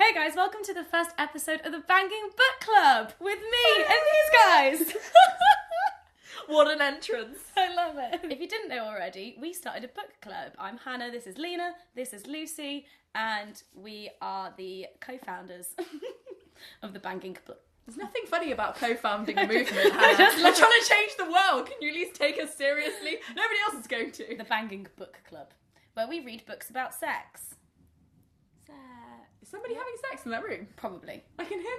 Hey guys, welcome to the first episode of the Banging Book Club with me and these guys. What an entrance. I love it. If you didn't know already, we started a book club. I'm Hannah, this is Leena, this is Lucy, and we are the co-founders of the Banging Book. There's nothing funny about co-founding a movement, Hannah. We're trying to change the world. Can you at least take us seriously? Nobody else is going to. The Banging Book Club, where we read books about sex. Is somebody having sex in that room? Probably. I can hear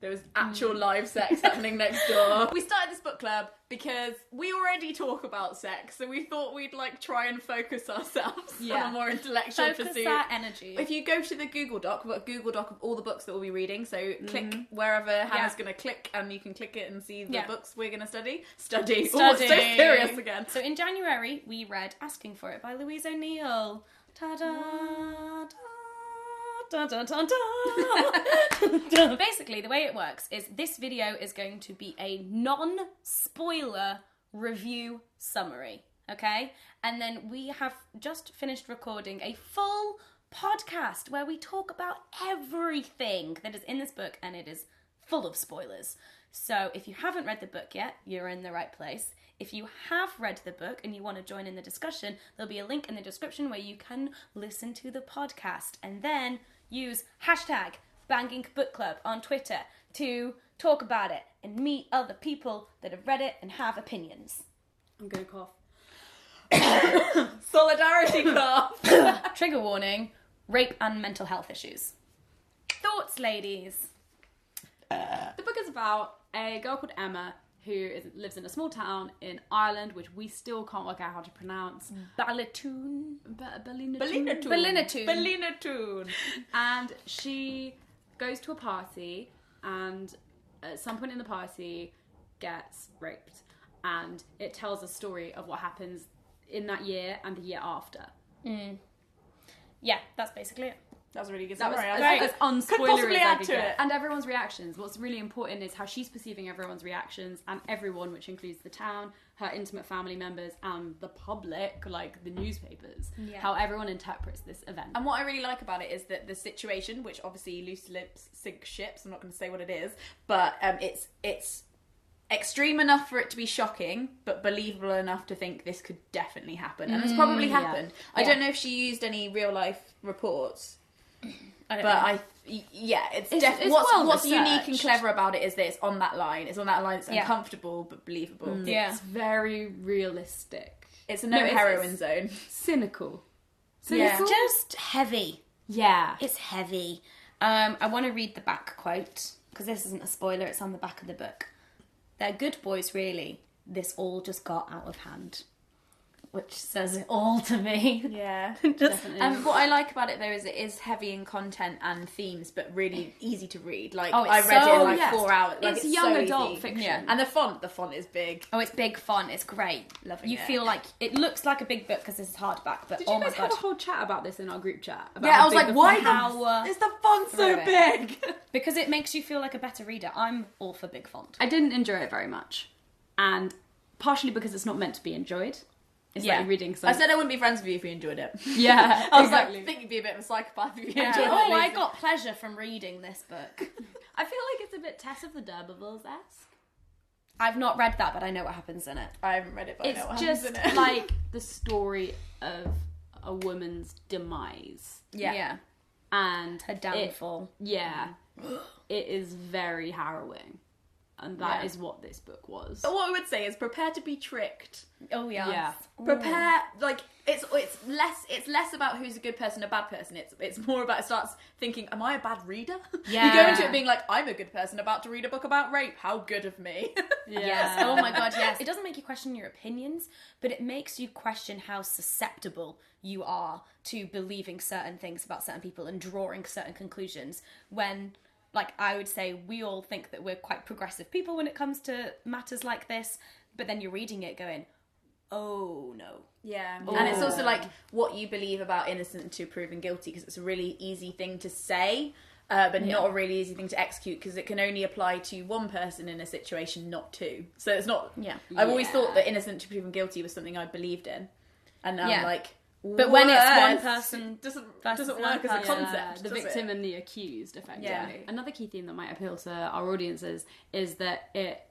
there was actual live sex happening next door. We started this book club because we already talk about sex, so we thought we'd try and focus ourselves on a more intellectual pursuit. Focus our energy. If you go to the Google Doc, we've got a Google Doc of all the books that we'll be reading, so click wherever Hannah's going to click and you can click it and see the books we're going to study. Study. Oh, so serious again. So in January, we read Asking for It by Louise O'Neill. Ta-da! Da, da, da, da. Basically, the way it works is this video is going to be a non-spoiler review summary, okay? And then we have just finished recording a full podcast where we talk about everything that is in this book, and it is full of spoilers. So if you haven't read the book yet, you're in the right place. If you have read the book and you want to join in the discussion, there'll be a link in the description where you can listen to the podcast and then use hashtag Banging Book Club on Twitter to talk about it and meet other people that have read it and have opinions. I'm going to cough. Solidarity cough. Trigger warning, rape and mental health issues. Thoughts, ladies? The book is about a girl called Emma who lives in a small town in Ireland, which we still can't work out how to pronounce. Ballatoon. Ballinatoon. And she goes to a party, and at some point in the party gets raped. And it tells a story of what happens in that year and the year after. Yeah, that's basically it. That was a really good That was summary. as unspoilery could possibly as I add could to get. it. And everyone's reactions. What's really important is how she's perceiving everyone's reactions, and everyone, which includes the town, her intimate family members, and the public, like the newspapers. Yeah. How everyone interprets this event. And what I really like about it is that the situation, which obviously loose lips sink ships, I'm not going to say what it is, but it's extreme enough for it to be shocking, but believable enough to think this could definitely happen. And it's probably happened. I don't know if she used any real life reports. It's definitely what's unique and clever about it is that it's on that line. It's on that line. It's uncomfortable but believable. It's very realistic. It's a heroin zone. Cynical. It's just heavy. Yeah, it's heavy. I want to read the back quote because this isn't a spoiler. It's on the back of the book. They're good boys, really. This all just got out of hand. Which says it all to me. Yeah. definitely. And what I like about it, though, is it is heavy in content and themes, but really easy to read. Like, I read it in 4 hours. It's young adult fiction. Yeah. And the font is big. Oh, it's big font. It's great. Loving you it. feel like, it looks like a big book because this is hardback, but Did oh you my guys have god. a whole chat about this in our group chat? About Yeah, I was big like, the why font is the font so Throw big? Because it makes you feel like a better reader. I'm all for big font. I didn't enjoy it very much. And partially because it's not meant to be enjoyed. It's like reading something. I said I wouldn't be friends with you if you enjoyed it. Yeah, I was exactly. like, I think you'd be a bit of a psychopath if you Yeah. enjoyed it. Oh, I got pleasure from reading this book. I feel like it's a bit Tess of the D'Urbervilles-esque. I've not read that, but I know what happens in it. I haven't read it, but I know what happens in it. It's just like the story of a woman's demise. Yeah. And Her downfall. it is very harrowing. And that is what this book was. But what I would say is prepare to be tricked. Oh yeah. Yeah. Prepare, like, it's less about who's a good person, a bad person. It's more about, it starts thinking, am I a bad reader? Yeah. You go into it being like, I'm a good person about to read a book about rape. How good of me. Yeah. Yes. Oh my god, yes. It doesn't make you question your opinions, but it makes you question how susceptible you are to believing certain things about certain people and drawing certain conclusions when, like, I would say we all think that we're quite progressive people when it comes to matters like this, but then you're reading it going, oh no. Yeah. And it's also like what you believe about innocent until proven guilty, because it's a really easy thing to say, but not a really easy thing to execute, because it can only apply to one person in a situation, not two. So it's not... Yeah. I've always thought that innocent to proven guilty was something I believed in. And now I'm like, But when it's one worse. person doesn't versus work another as a person. concept. the does victim it? and the accused, effectively. Yeah. Another key theme that might appeal to our audiences is that it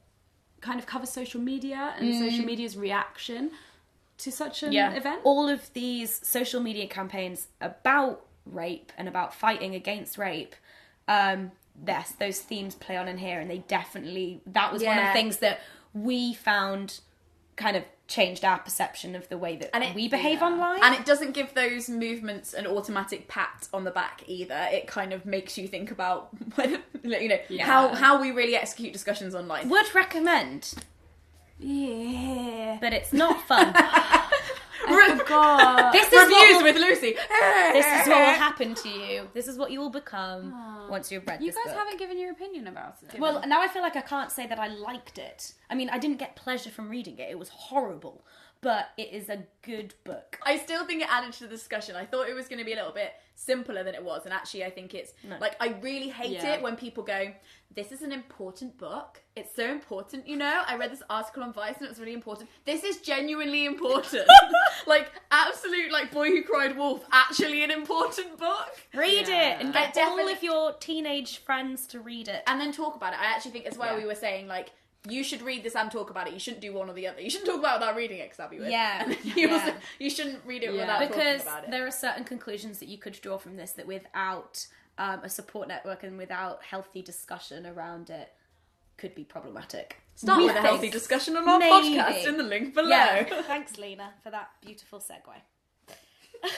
kind of covers social media and social media's reaction to such an event. All of these social media campaigns about rape and about fighting against rape, yes, those themes play on in here, and they definitely, that was one of the things that we found kind of changed our perception of the way that we behave online. And it doesn't give those movements an automatic pat on the back either. It kind of makes you think about whether, how we really execute discussions online. Would recommend. Yeah. But it's not fun. I forgot. This is Reviews with Lucy. This is what will happen to you. This is what you will become once you've read You this guys book. haven't given your opinion about it. Well, now I feel like I can't say that I liked it. I mean, I didn't get pleasure from reading it. It was horrible. But it is a good book. I still think it added to the discussion. I thought it was going to be a little bit simpler than it was. And actually, I think it's... Like, I really hate it when people go, this is an important book. It's so important, you know? I read this article on Vice and it was really important. This is genuinely important. Like, absolute, like, Boy Who Cried Wolf, actually an important book. Read it and get all definitely- of your teenage friends to read it. And then talk about it. I actually think as well we were saying, like, you should read this and talk about it. You shouldn't do one or the other. You shouldn't talk about it without reading it, because that'd be weird. Yeah. And then you shouldn't read it without talking Because about it. there are certain conclusions that you could draw from this that without a support network and without healthy discussion around it could be problematic. Start with a healthy discussion on our podcast in the link below. Yeah. Thanks, Leena, for that beautiful segue.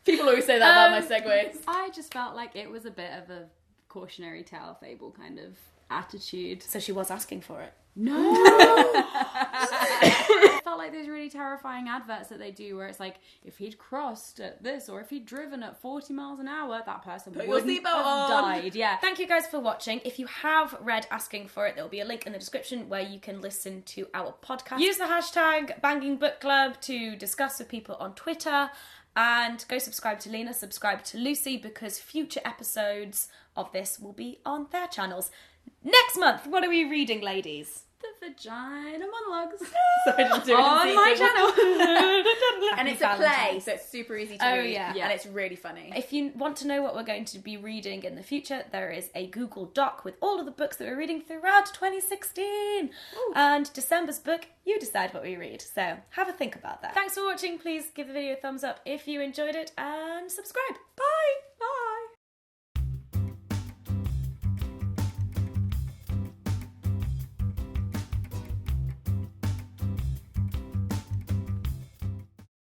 People always say that about my segues. I just felt like it was a bit of a cautionary tale fable kind of attitude. So she was asking for it. No! I felt like those really terrifying adverts that they do where it's like, if he'd crossed at this or if he'd driven at 40 miles an hour, that person your wouldn't seatbelt have on. died. Yeah. Thank you guys for watching. If you have read Asking For It, there'll be a link in the description where you can listen to our podcast. Use the hashtag Banging Book Club to discuss with people on Twitter. And go subscribe to Leena, subscribe to Lucy, because future episodes of this will be on their channels. Next month, what are we reading, ladies? The vagina monologues. Sorry, just doing On my channel. And it's a play, so it's super easy to read. yeah. And it's really funny. If you want to know what we're going to be reading in the future, there is a Google Doc with all of the books that we're reading throughout 2016. Ooh. And December's book, you decide what we read. So have a think about that. Thanks for watching. Please give the video a thumbs up if you enjoyed it and subscribe. Bye!